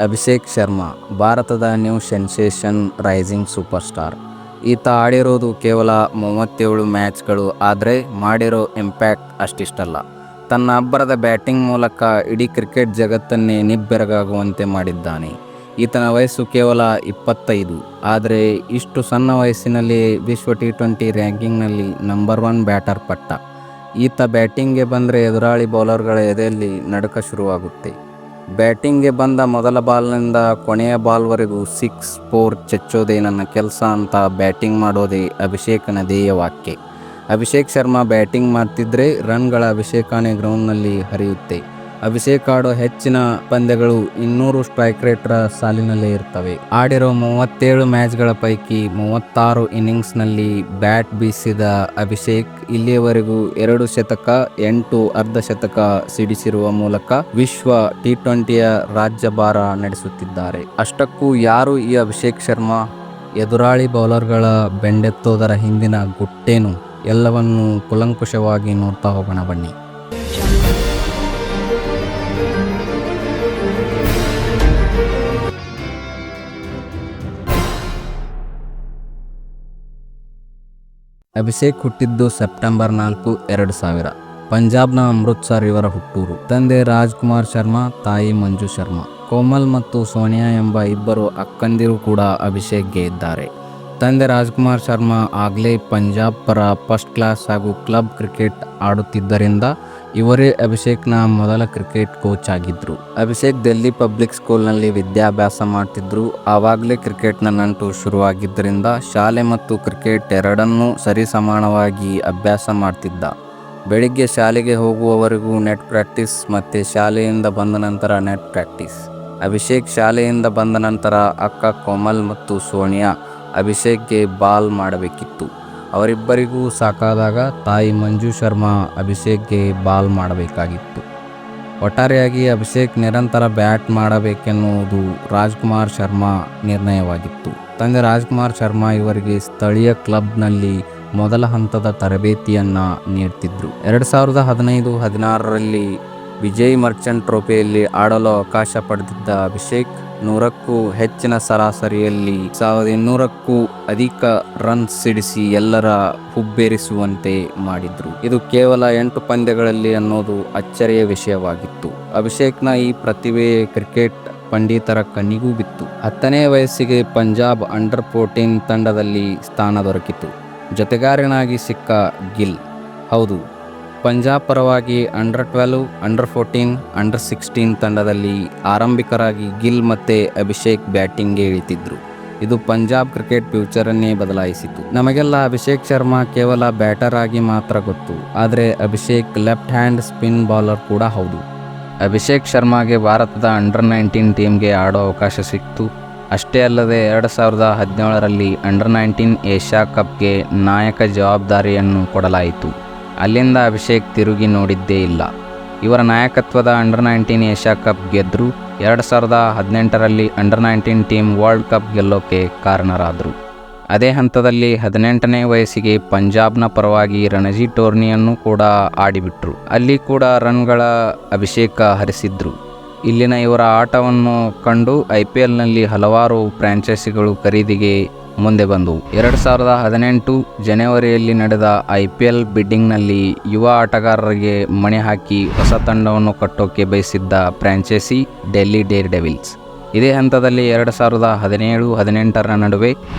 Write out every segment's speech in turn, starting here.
ಅಭಿಷೇಕ್ ಶರ್ಮಾ ಭಾರತದ new sensation rising superstar. ಈತ ಆಡಿರೋದು ಕೇವಲ 37 ಮ್ಯಾಚ್ಗಳು, ಆದರೆ ಮಾಡಿರೋ ಇಂಪ್ಯಾಕ್ಟ್ ಅಷ್ಟಿಷ್ಟಲ್ಲ. ತನ್ನ ಅಬ್ಬರದ ಬ್ಯಾಟಿಂಗ್ ಮೂಲಕ ಇಡೀ ಕ್ರಿಕೆಟ್ ಜಗತ್ತನ್ನೇ ನಿಬ್ಬೆರಗಾಗುವಂತೆ ಮಾಡಿದ್ದಾನೆ. ಈತನ ವಯಸ್ಸು ಕೇವಲ 25, ಆದರೆ ಇಷ್ಟು ಸಣ್ಣ ವಯಸ್ಸಿನಲ್ಲಿ ವಿಶ್ವ ಟಿ20 ರ್ಯಾಂಕಿಂಗ್ನಲ್ಲಿ ನಂಬರ್ 1 ಬ್ಯಾಟರ್ ಪಟ್ಟ. ಈತ ಬ್ಯಾಟಿಂಗ್ಗೆ ಬಂದರೆ ಎದುರಾಳಿ ಬೌಲರ್ಗಳ ಎದೆಯಲ್ಲಿ ನಡುಕ ಶುರುವಾಗುತ್ತೆ. ಬ್ಯಾಟಿಂಗ್ಗೆ ಬಂದ ಮೊದಲ ಬಾಲ್ನಿಂದ ಕೊನೆಯ ಬಾಲ್ವರೆಗೂ 6, 4 ಚೆಚ್ಚೋದೇ ನನ್ನ ಕೆಲಸ ಅಂತ ಬ್ಯಾಟಿಂಗ್ ಮಾಡೋದೇ ಅಭಿಷೇಕನ ಧ್ಯೇಯವಾಕ್ಯ. ಅಭಿಷೇಕ್ ಶರ್ಮಾ ಬ್ಯಾಟಿಂಗ್ ಮಾಡ್ತಿದ್ರೆ ರನ್ಗಳ ಅಭಿಷೇಕನೇ ಗ್ರೌಂಡ್ನಲ್ಲಿ ಹರಿಯುತ್ತೆ. ಅಭಿಷೇಕ್ ಆಡೋ ಹೆಚ್ಚಿನ ಪಂದ್ಯಗಳು 200 ಸ್ಟ್ರೈಕ್ ರೇಟ್ರ ಸಾಲಿನಲ್ಲೇ ಇರ್ತವೆ. ಆಡಿರೋ 37 ಮ್ಯಾಚ್ಗಳ ಪೈಕಿ 36 ಇನ್ನಿಂಗ್ಸ್ನಲ್ಲಿ ಬ್ಯಾಟ್ ಬೀಸಿದ ಅಭಿಷೇಕ್ ಇಲ್ಲಿಯವರೆಗೂ 2 ಶತಕ, 8 ಅರ್ಧ ಶತಕ ಸಿಡಿಸಿರುವ ಮೂಲಕ ವಿಶ್ವ ಟಿ20ಯ ರಾಜ್ಯಭಾರ ನಡೆಸುತ್ತಿದ್ದಾರೆ. ಅಷ್ಟಕ್ಕೂ ಯಾರು ಈ ಅಭಿಷೇಕ್ ಶರ್ಮಾ? ಎದುರಾಳಿ ಬೌಲರ್ಗಳ ಬೆಂಡೆತ್ತೋದರ ಹಿಂದಿನ ಗುಟ್ಟೇನು? ಎಲ್ಲವನ್ನೂ ಕೂಲಂಕುಷವಾಗಿ ನೋಡ್ತಾ ಹೋಗೋಣ ಬನ್ನಿ. ಅಭಿಷೇಕ್ ಹುಟ್ಟಿದ್ದು ಸೆಪ್ಟೆಂಬರ್ 4, 2000. ಪಂಜಾಬ್ನ ಅಮೃತ್ಸರ್ ಇವರ ಹುಟ್ಟೂರು. ತಂದೆ ರಾಜ್ಕುಮಾರ್ ಶರ್ಮಾ, ತಾಯಿ ಮಂಜು ಶರ್ಮಾ. ಕೋಮಲ್ ಮತ್ತು ಸೋನಿಯಾ ಎಂಬ ಇಬ್ಬರು ಅಕ್ಕಂದಿರು ಕೂಡ ಅಭಿಷೇಕ್ಗೆ ಇದ್ದಾರೆ. ತಂದೆ ರಾಜ್ಕುಮಾರ್ ಶರ್ಮಾ ಆಗಲೇ ಪಂಜಾಬ್ ಪರ ಫಸ್ಟ್ ಕ್ಲಾಸ್ ಹಾಗೂ ಕ್ಲಬ್ ಕ್ರಿಕೆಟ್ ಆಡುತ್ತಿದ್ದರಿಂದ ಇವರೇ ಅಭಿಷೇಕ್ನ ಮೊದಲ ಕ್ರಿಕೆಟ್ ಕೋಚ್ ಆಗಿದ್ರು. ಅಭಿಷೇಕ್ ದಿಲ್ಲಿ ಪಬ್ಲಿಕ್ ಸ್ಕೂಲ್ನಲ್ಲಿ ವಿದ್ಯಾಭ್ಯಾಸ ಮಾಡ್ತಿದ್ರು. ಆವಾಗಲೇ ಕ್ರಿಕೆಟ್ನ ನಂಟು ಶುರುವಾಗಿದ್ದರಿಂದ ಶಾಲೆ ಮತ್ತು ಕ್ರಿಕೆಟ್ ಎರಡನ್ನೂ ಸರಿಸಮಾನವಾಗಿ ಅಭ್ಯಾಸ ಮಾಡ್ತಿದ್ದ. ಬೆಳಿಗ್ಗೆ ಶಾಲೆಗೆ ಹೋಗುವವರೆಗೂ ನೆಟ್ ಪ್ರಾಕ್ಟೀಸ್ ಮತ್ತು ಶಾಲೆಯಿಂದ ಬಂದ ನಂತರ ನೆಟ್ ಪ್ರಾಕ್ಟೀಸ್. ಅಭಿಷೇಕ್ ಶಾಲೆಯಿಂದ ಬಂದ ನಂತರ ಅಕ್ಕ ಕೋಮಲ್ ಮತ್ತು ಸೋನಿಯಾ ಅಭಿಷೇಕ್ಗೆ ಬಾಲ್ ಮಾಡಬೇಕಿತ್ತು. ಅವರಿಬ್ಬರಿಗೂ ಸಾಕಾದಾಗ ತಾಯಿ ಮಂಜು ಶರ್ಮಾ ಅಭಿಷೇಕ್ಗೆ ಬಾಲ್ ಮಾಡಬೇಕಾಗಿತ್ತು. ಒಟ್ಟಾರೆಯಾಗಿ ಅಭಿಷೇಕ್ ನಿರಂತರ ಬ್ಯಾಟ್ ಮಾಡಬೇಕೆನ್ನುವುದು ರಾಜ್ಕುಮಾರ್ ಶರ್ಮಾ ನಿರ್ಣಯವಾಗಿತ್ತು. ತಂದೆ ರಾಜ್ಕುಮಾರ್ ಶರ್ಮಾ ಇವರಿಗೆ ಸ್ಥಳೀಯ ಕ್ಲಬ್ನಲ್ಲಿ ಮೊದಲ ಹಂತದ ತರಬೇತಿಯನ್ನು ನೀಡ್ತಿದ್ರು. 2015-16ರಲ್ಲಿ ವಿಜಯ್ ಮರ್ಚೆಂಟ್ ಟ್ರೋಫಿಯಲ್ಲಿ ಆಡಲು ಅವಕಾಶ ಪಡೆದಿದ್ದ ಅಭಿಷೇಕ್ 100ಕ್ಕೂ ಹೆಚ್ಚಿನ ಸರಾಸರಿಯಲ್ಲಿ 1200ಕ್ಕೂ ಅಧಿಕ ರನ್ ಸಿಡಿಸಿ ಎಲ್ಲರ ಹುಬ್ಬೇರಿಸುವಂತೆ ಮಾಡಿದ್ರು. ಇದು ಕೇವಲ 8 ಪಂದ್ಯಗಳಲ್ಲಿ ಅನ್ನೋದು ಅಚ್ಚರಿಯ ವಿಷಯವಾಗಿತ್ತು. ಅಭಿಷೇಕ್ನ ಈ ಪ್ರತಿಭೆ ಕ್ರಿಕೆಟ್ ಪಂಡಿತರ ಕಣ್ಣಿಗೂ ಬಿತ್ತು. 10ನೇ ವಯಸ್ಸಿಗೆ ಪಂಜಾಬ್ ಅಂಡರ್ 14 ತಂಡದಲ್ಲಿ ಸ್ಥಾನ ದೊರಕಿತು. ಜೊತೆಗಾರನಾಗಿ ಸಿಕ್ಕ ಗಿಲ್. ಹೌದು, ಪಂಜಾಬ್ ಪರವಾಗಿ ಅಂಡರ್ 12, ಅಂಡರ್ 14, ಅಂಡರ್ 16 ತಂಡದಲ್ಲಿ ಆರಂಭಿಕರಾಗಿ ಗಿಲ್ ಮತ್ತು ಅಭಿಷೇಕ್ ಬ್ಯಾಟಿಂಗ್ಗೆ ಇಳಿತಿದ್ರು. ಇದು ಪಂಜಾಬ್ ಕ್ರಿಕೆಟ್ ಫ್ಯೂಚರನ್ನೇ ಬದಲಾಯಿಸಿತು. ನಮಗೆಲ್ಲ ಅಭಿಷೇಕ್ ಶರ್ಮಾ ಕೇವಲ ಬ್ಯಾಟರ್ ಆಗಿ ಮಾತ್ರ ಗೊತ್ತು, ಆದರೆ Abhishek left hand spin bowler ಕೂಡ ಹೌದು. ಅಭಿಷೇಕ್ ಶರ್ಮಾಗೆ ಭಾರತದ ಅಂಡರ್ 19 ಟೀಮ್ಗೆ ಆಡೋ ಅವಕಾಶ ಸಿಕ್ತು. ಅಷ್ಟೇ ಅಲ್ಲದೆ 2017ರಲ್ಲಿ ಅಂಡರ್ 19 ಏಷ್ಯಾ ಕಪ್ಗೆ ನಾಯಕ ಜವಾಬ್ದಾರಿಯನ್ನು ಕೊಡಲಾಯಿತು. ಅಲ್ಲಿಂದ ಅಭಿಷೇಕ್ ತಿರುಗಿ ನೋಡಿದ್ದೇ ಇಲ್ಲ. ಇವರ ನಾಯಕತ್ವದ ಅಂಡರ್ 19 ಏಷ್ಯಾ ಕಪ್ ಗೆದ್ದರು. 2018ರಲ್ಲಿ ಅಂಡರ್ 19 ಟೀಮ್ ವರ್ಲ್ಡ್ ಕಪ್ ಗೆಲ್ಲೋಕೆ ಕಾರಣರಾದರು. ಅದೇ ಹಂತದಲ್ಲಿ 18ನೇ ವಯಸ್ಸಿಗೆ ಪಂಜಾಬ್ನ ಪರವಾಗಿ ರಣಜಿ ಟೂರ್ನಿಯನ್ನು ಕೂಡ ಆಡಿಬಿಟ್ರು. ಅಲ್ಲಿ ಕೂಡ ರನ್ಗಳ ಅಭಿಷೇಕ ಹರಿಸಿದ್ರು. ಇಲ್ಲಿನ ಇವರ ಆಟವನ್ನು ಕಂಡು IPLನಲ್ಲಿ ಹಲವಾರು ಫ್ರಾಂಚೈಸಿಗಳು ಖರೀದಿಗೆ ಮುಂದೆ ಬಂದವು. 2018 ಜನವರಿಯಲ್ಲಿ ನಡೆದ IPL ಬಿಡ್ಡಿಂಗ್ನಲ್ಲಿ ಯುವ ಆಟಗಾರರಿಗೆ ಮಣೆ ಹಾಕಿ ಹೊಸ ತಂಡವನ್ನು ಕಟ್ಟೋಕೆ ಬಯಸಿದ್ದ ಫ್ರಾಂಚೈಸಿ ಡೆಲ್ಲಿ ಡೇರ್ ಡೆವಿಲ್ಸ್. ಇದೇ ಹಂತದಲ್ಲಿ 2017-18ರ ನಡುವೆ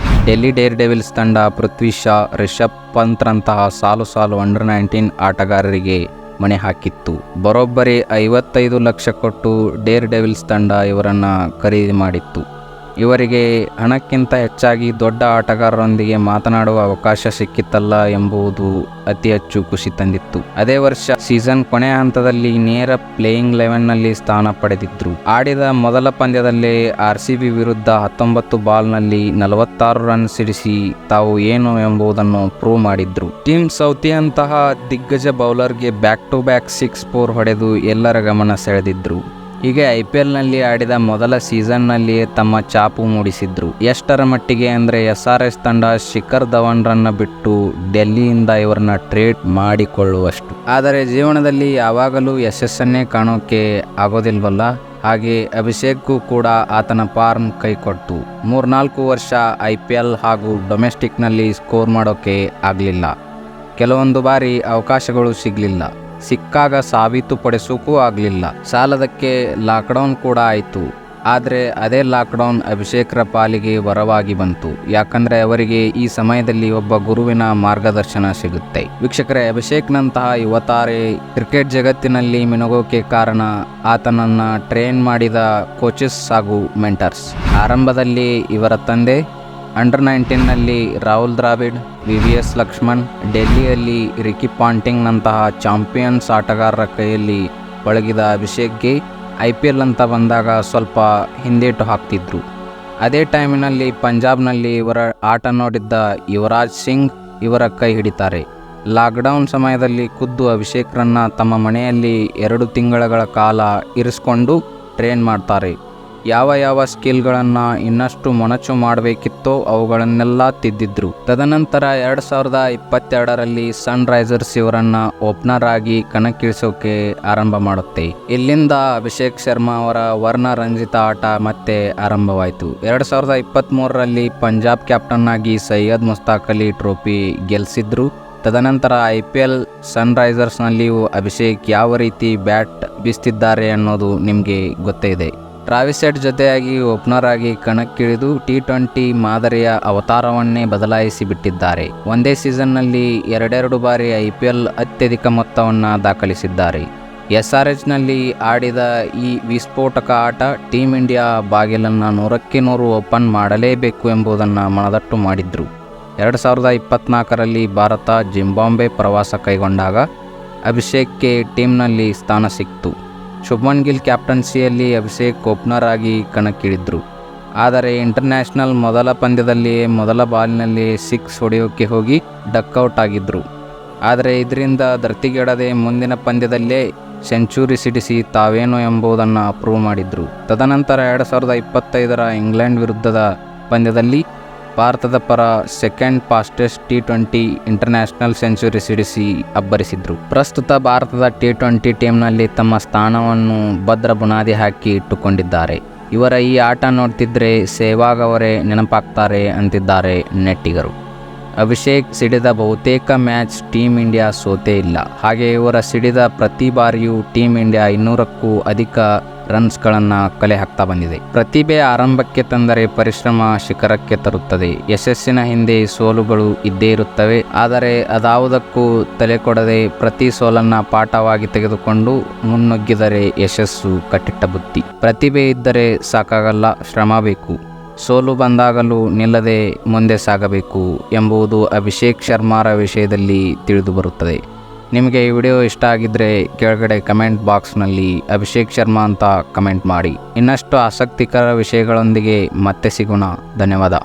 ಡೆಲ್ಲಿ ಡೇರ್ ಡೆವಿಲ್ಸ್ ತಂಡ ಪೃಥ್ವಿ ಶಾ, ರಿಷಬ್ ಪಂತ್ರಂತಹ ಸಾಲು ಅಂಡರ್ 19 ಆಟಗಾರರಿಗೆ ಮಣೆ ಹಾಕಿತ್ತು. ಬರೋಬ್ಬರಿ 55 ಲಕ್ಷ ಕೊಟ್ಟು ಡೇರ್ ಡೆವಿಲ್ಸ್ ತಂಡ ಇವರನ್ನು ಖರೀದಿ ಮಾಡಿತ್ತು. ಇವರಿಗೆ ಹಣಕ್ಕಿಂತ ಹೆಚ್ಚಾಗಿ ದೊಡ್ಡ ಆಟಗಾರರೊಂದಿಗೆ ಮಾತನಾಡುವ ಅವಕಾಶ ಸಿಕ್ಕಿತ್ತಲ್ಲ ಎಂಬುದು ಅತಿ ಹೆಚ್ಚು ಖುಷಿ ತಂದಿತ್ತು. ಅದೇ ವರ್ಷ ಸೀಸನ್ ಕೊನೆಯ ಹಂತದಲ್ಲಿ ನೇರ ಪ್ಲೇಯಿಂಗ್ 11ನಲ್ಲಿ ಸ್ಥಾನ ಪಡೆದಿದ್ರು. ಆಡಿದ ಮೊದಲ ಪಂದ್ಯದಲ್ಲೇ RCB ವಿರುದ್ಧ 19 ಬಾಲ್ನಲ್ಲಿ 46 ರನ್ ಸಿಡಿಸಿ ತಾವು ಏನು ಎಂಬುದನ್ನು ಪ್ರೂವ್ ಮಾಡಿದ್ರು. ಟೀಮ್ ಸೌತಿಯಂತಹ ದಿಗ್ಗಜ ಬೌಲರ್ಗೆ ಬ್ಯಾಕ್ ಟು ಬ್ಯಾಕ್ 6-4 ಹೊಡೆದು ಎಲ್ಲರ ಗಮನ ಸೆಳೆದಿದ್ರು. ಹೀಗೆ IPLನಲ್ಲಿ ಆಡಿದ ಮೊದಲ ಸೀಸನ್ನಲ್ಲಿಯೇ ತಮ್ಮ ಛಾಪು ಮೂಡಿಸಿದ್ರು. ಎಷ್ಟರ ಮಟ್ಟಿಗೆ ಅಂದರೆ SRH ತಂಡ ಶಿಖರ್ ಧವನ್ರನ್ನ ಬಿಟ್ಟು ಡೆಲ್ಲಿಯಿಂದ ಇವರನ್ನ ಟ್ರೇಡ್ ಮಾಡಿಕೊಳ್ಳುವಷ್ಟು. ಆದರೆ ಜೀವನದಲ್ಲಿ ಯಾವಾಗಲೂ ಯಶಸ್ಸನ್ನೇ ಕಾಣೋಕೆ ಆಗೋದಿಲ್ವಲ್ಲ. ಹಾಗೆ ಅಭಿಷೇಕ್ಗೂ ಕೂಡ ಆತನ ಫಾರ್ಮ್ ಕೈಕೊಟ್ಟು 3-4 ವರ್ಷ IPL ಹಾಗೂ ಡೊಮೆಸ್ಟಿಕ್ನಲ್ಲಿ ಸ್ಕೋರ್ ಮಾಡೋಕ್ಕೆ ಆಗಲಿಲ್ಲ. ಕೆಲವೊಂದು ಬಾರಿ ಅವಕಾಶಗಳು ಸಿಗಲಿಲ್ಲ. ಸಿಕ್ಕಾಗ ಸಾಬೀತುಪಡಿಸೋಕ್ಕೂ ಆಗಲಿಲ್ಲ. ಸಾಲದಕ್ಕೆ ಲಾಕ್ಡೌನ್ ಕೂಡ ಆಯಿತು. ಆದರೆ ಅದೇ ಲಾಕ್ಡೌನ್ ಅಭಿಷೇಕ್ರ ಪಾಲಿಗೆ ವರವಾಗಿ ಬಂತು. ಯಾಕಂದರೆ ಅವರಿಗೆ ಈ ಸಮಯದಲ್ಲಿ ಒಬ್ಬ ಗುರುವಿನ ಮಾರ್ಗದರ್ಶನ ಸಿಗುತ್ತೆ. ವೀಕ್ಷಕರೇ, ಅಭಿಷೇಕ್ನಂತಹ ಯುವತಾರೆ ಕ್ರಿಕೆಟ್ ಜಗತ್ತಿನಲ್ಲಿ ಮಿನುಗೋಕೆ ಕಾರಣ ಆತನನ್ನು ಟ್ರೈನ್ ಮಾಡಿದ ಕೋಚಸ್ ಹಾಗೂ ಮೆಂಟರ್ಸ್. ಆರಂಭದಲ್ಲಿ ಇವರ ತಂದೆ, ಅಂಡರ್ 19ನಲ್ಲಿ ರಾಹುಲ್ ದ್ರಾವಿಡ್, VVS ಲಕ್ಷ್ಮಣ್, ಡೆಲ್ಲಿಯಲ್ಲಿ ರಿಕಿ ಪಾಂಟಿಂಗ್ನಂತಹ ಚಾಂಪಿಯನ್ಸ್ ಆಟಗಾರರ ಕೈಯಲ್ಲಿ ಪಳಗಿದ ಅಭಿಷೇಕ್ಗೆ IPL ಅಂತ ಬಂದಾಗ ಸ್ವಲ್ಪ ಹಿಂದೇಟು ಹಾಕ್ತಿದ್ರು. ಅದೇ ಟೈಮಿನಲ್ಲಿ ಪಂಜಾಬ್ನಲ್ಲಿ ಇವರ ಆಟ ನೋಡಿದ್ದ ಯುವರಾಜ್ ಸಿಂಗ್ ಇವರ ಕೈ ಹಿಡಿತಾರೆ. ಲಾಕ್ಡೌನ್ ಸಮಯದಲ್ಲಿ ಖುದ್ದು ಅಭಿಷೇಕ್ರನ್ನು ತಮ್ಮ ಮನೆಯಲ್ಲಿ 2 ತಿಂಗಳ ಕಾಲ ಇರಿಸ್ಕೊಂಡು ಟ್ರೈನ್ ಮಾಡ್ತಾರೆ. ಯಾವ ಸ್ಕಿಲ್ಗಳನ್ನು ಇನ್ನಷ್ಟು ಮೊನಚು ಮಾಡಬೇಕಿತ್ತೋ ಅವುಗಳನ್ನೆಲ್ಲ ತಿದ್ದಿದ್ರು. ತದನಂತರ 2022ರಲ್ಲಿ ಸನ್ರೈಸರ್ಸ್ ಇವರನ್ನು ಓಪನರ್ ಆಗಿ ಕಣಕ್ಕಿಳಿಸೋಕೆ ಆರಂಭ ಮಾಡುತ್ತೆ. ಇಲ್ಲಿಂದ ಅಭಿಷೇಕ್ ಶರ್ಮಾ ಅವರ ವರ್ಣ ರಂಜಿತ ಆಟ ಮತ್ತೆ ಆರಂಭವಾಯಿತು. 2023ರಲ್ಲಿ ಪಂಜಾಬ್ ಕ್ಯಾಪ್ಟನ್ ಆಗಿ ಸೈಯದ್ ಮುಸ್ತಾಕ್ ಅಲಿ ಟ್ರೋಫಿ ಗೆಲ್ಲಿಸಿದ್ರು. ತದನಂತರ IPL ಸನ್ರೈಸರ್ಸ್ನಲ್ಲಿಯೂ ಅಭಿಷೇಕ್ ಯಾವ ರೀತಿ ಬ್ಯಾಟ್ ಬೀಸ್ತಿದ್ದಾರೆ ಅನ್ನೋದು ನಿಮಗೆ ಗೊತ್ತೇ ಇದೆ. ಟ್ರಾವಿಸ್ ಹೆಡ್ ಜೊತೆಯಾಗಿ ಓಪನರ್ ಆಗಿ ಕಣಕ್ಕಿಳಿದು T20 ಮಾದರಿಯ ಅವತಾರವನ್ನೇ ಬದಲಾಯಿಸಿ ಬಿಟ್ಟಿದ್ದಾರೆ. ಒಂದೇ ಸೀಸನ್ನಲ್ಲಿ 2 ಬಾರಿ IPL ಅತ್ಯಧಿಕ ಮೊತ್ತವನ್ನು ದಾಖಲಿಸಿದ್ದಾರೆ. SRHನಲ್ಲಿ ಆಡಿದ ಈ ವಿಸ್ಫೋಟಕ ಆಟ ಟೀಮ್ ಇಂಡಿಯಾ ಬಾಗಿಲನ್ನು 100ಕ್ಕೆ 100 ಓಪನ್ ಮಾಡಲೇಬೇಕು ಎಂಬುದನ್ನು ಮನದಟ್ಟು ಮಾಡಿದ್ರು. 2024ರಲ್ಲಿ ಭಾರತ ಜಿಂಬಾಬ್ವೆ ಪ್ರವಾಸ ಕೈಗೊಂಡಾಗ ಅಭಿಷೇಕ್ಗೆ ಟೀಮ್ನಲ್ಲಿ ಸ್ಥಾನ ಸಿಕ್ತು. ಶುಭ್ಮನ್ ಗಿಲ್ ಕ್ಯಾಪ್ಟನ್ಸಿಯಲ್ಲಿ ಅಭಿಷೇಕ್ ಓಪನರ್ ಆಗಿ ಕಣಕ್ಕಿಳಿದ್ರು. ಆದರೆ ಇಂಟರ್ನ್ಯಾಷನಲ್ ಮೊದಲ ಪಂದ್ಯದಲ್ಲಿಯೇ ಮೊದಲ ಬಾಲ್ನಲ್ಲಿ 6 ಹೊಡೆಯೋಕ್ಕೆ ಹೋಗಿ ಡಕ್ಔಟ್ ಆಗಿದ್ದರು. ಆದರೆ ಇದರಿಂದ ಧೃತಿಗೆಡದೆ ಮುಂದಿನ ಪಂದ್ಯದಲ್ಲೇ ಸೆಂಚುರಿ ಸಿಡಿಸಿ ತಾವೇನು ಎಂಬುದನ್ನು ಪ್ರೂವ್ ಮಾಡಿದ್ರು. ತದನಂತರ 2025ರ ಇಂಗ್ಲೆಂಡ್ ವಿರುದ್ಧದ ಪಂದ್ಯದಲ್ಲಿ ಭಾರತದ ಪರ second fastest T20 international century ಸಿಡಿಸಿ ಅಬ್ಬರಿಸಿದ್ರು. ಪ್ರಸ್ತುತ ಭಾರತದ T20 ಟೀಮ್ನಲ್ಲಿ ತಮ್ಮ ಸ್ಥಾನವನ್ನು ಭದ್ರ ಬುನಾದಿ ಹಾಕಿ ಇಟ್ಟುಕೊಂಡಿದ್ದಾರೆ. ಇವರ ಈ ಆಟ ನೋಡ್ತಿದ್ರೆ ಸೆಹ್ವಾಗ್ ಅವರೇ ನೆನಪಾಗ್ತಾರೆ ಅಂತಿದ್ದಾರೆ ನೆಟ್ಟಿಗರು. ಅಭಿಷೇಕ್ ಸಿಡಿದ ಬಹುತೇಕ ಮ್ಯಾಚ್ ಟೀಮ್ ಇಂಡಿಯಾ ಸೋತೇ ಇಲ್ಲ. ಹಾಗೆ ಇವರ ಸಿಡಿದ ಪ್ರತಿ ಬಾರಿಯೂ ಟೀಮ್ ಇಂಡಿಯಾ 200ಕ್ಕೂ ಅಧಿಕ ರನ್ಸ್ಗಳನ್ನು ಕಲೆ ಹಾಕ್ತಾ ಬಂದಿದೆ. ಪ್ರತಿಭೆ ಆರಂಭಕ್ಕೆ ತಂದರೆ ಪರಿಶ್ರಮ ಶಿಖರಕ್ಕೆ ತರುತ್ತದೆ. ಯಶಸ್ಸಿನ ಹಿಂದೆ ಸೋಲುಗಳು ಇದ್ದೇ ಇರುತ್ತವೆ. ಆದರೆ ಅದಾವುದಕ್ಕೂ ತಲೆ ಕೊಡದೆ ಪ್ರತಿ ಸೋಲನ್ನು ಪಾಠವಾಗಿ ತೆಗೆದುಕೊಂಡು ಮುನ್ನುಗ್ಗಿದರೆ ಯಶಸ್ಸು ಕಟ್ಟಿಟ್ಟ ಬುತ್ತಿ. ಪ್ರತಿಭೆ ಇದ್ದರೆ ಸಾಕಾಗಲ್ಲ, ಶ್ರಮ ಬೇಕು. ಸೋಲು ಬಂದಾಗಲೂ ನಿಲ್ಲದೆ ಮುಂದೆ ಸಾಗಬೇಕು ಎಂಬುದು ಅಭಿಷೇಕ್ ಶರ್ಮಾರ ವಿಷಯದಲ್ಲಿ ತಿಳಿದು ಬರುತ್ತದೆ. ನಿಮಗೆ ಈ ವಿಡಿಯೋ ಇಷ್ಟ ಆಗಿದ್ದರೆ ಕೆಳಗಡೆ ಕಮೆಂಟ್ ಬಾಕ್ಸ್ನಲ್ಲಿ ಅಭಿಷೇಕ್ ಶರ್ಮಾ ಅಂತ ಕಮೆಂಟ್ ಮಾಡಿ. ಇನ್ನಷ್ಟು ಆಸಕ್ತಿಕರ ವಿಷಯಗಳೊಂದಿಗೆ ಮತ್ತೆ ಸಿಗೋಣ. ಧನ್ಯವಾದ.